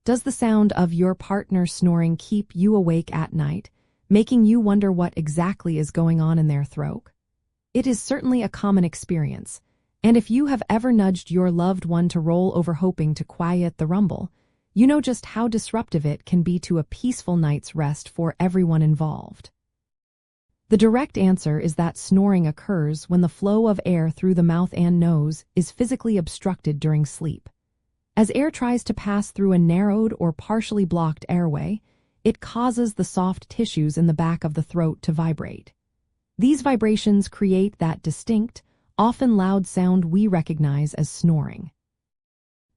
Does the sound of your partner snoring keep you awake at night, making you wonder what exactly is going on in their throat? It is certainly a common experience, and if you have ever nudged your loved one to roll over hoping to quiet the rumble, you know just how disruptive it can be to a peaceful night's rest for everyone involved. The direct answer is that snoring occurs when the flow of air through the mouth and nose is physically obstructed during sleep. As air tries to pass through a narrowed or partially blocked airway, it causes the soft tissues in the back of the throat to vibrate. These vibrations create that distinct, often loud sound we recognize as snoring.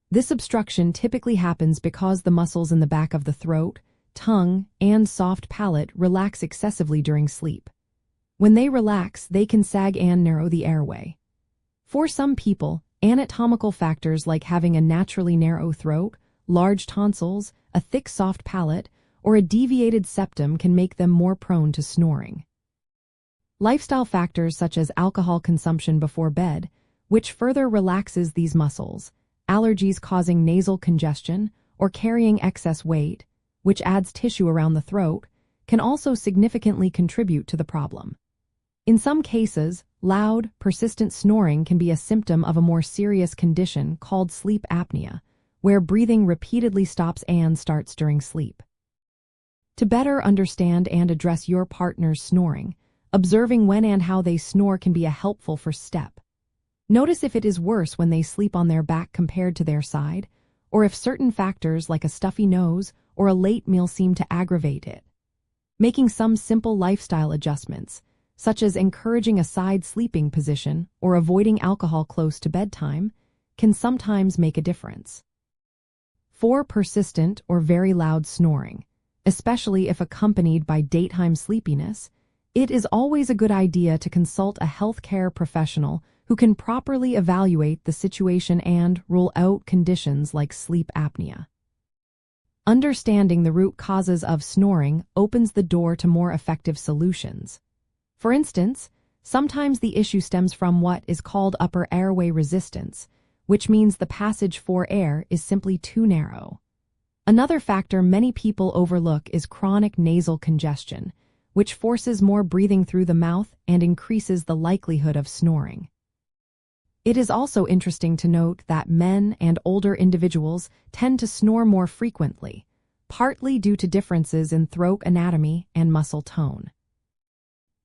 This obstruction typically happens because the muscles in the back of the throat, tongue, and soft palate relax excessively during sleep. When they relax, they can sag and narrow the airway. For some people, anatomical factors like having a naturally narrow throat, large tonsils, a thick soft palate, or a deviated septum can make them more prone to snoring. Lifestyle factors such as alcohol consumption before bed, which further relaxes these muscles, allergies causing nasal congestion, or carrying excess weight, which adds tissue around the throat, can also significantly contribute to the problem. In some cases, loud, persistent snoring can be a symptom of a more serious condition called sleep apnea, where breathing repeatedly stops and starts during sleep. To better understand and address your partner's snoring, observing when and how they snore can be a helpful first step. Notice if it is worse when they sleep on their back compared to their side, or if certain factors like a stuffy nose or a late meal seem to aggravate it. Making some simple lifestyle adjustments, such as encouraging a side sleeping position or avoiding alcohol close to bedtime, can sometimes make a difference. For persistent or very loud snoring, especially if accompanied by daytime sleepiness, it is always a good idea to consult a healthcare professional who can properly evaluate the situation and rule out conditions like sleep apnea. Understanding the root causes of snoring opens the door to more effective solutions. For instance, sometimes the issue stems from what is called upper airway resistance, which means the passage for air is simply too narrow. Another factor many people overlook is chronic nasal congestion, which forces more breathing through the mouth and increases the likelihood of snoring. It is also interesting to note that men and older individuals tend to snore more frequently, partly due to differences in throat anatomy and muscle tone.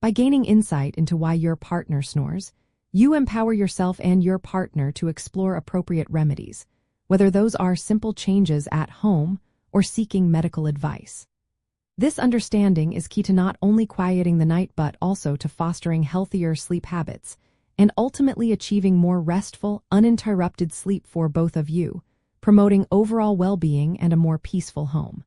By gaining insight into why your partner snores, you empower yourself and your partner to explore appropriate remedies, whether those are simple changes at home or seeking medical advice. This understanding is key to not only quieting the night but also to fostering healthier sleep habits and ultimately achieving more restful, uninterrupted sleep for both of you, promoting overall well-being and a more peaceful home.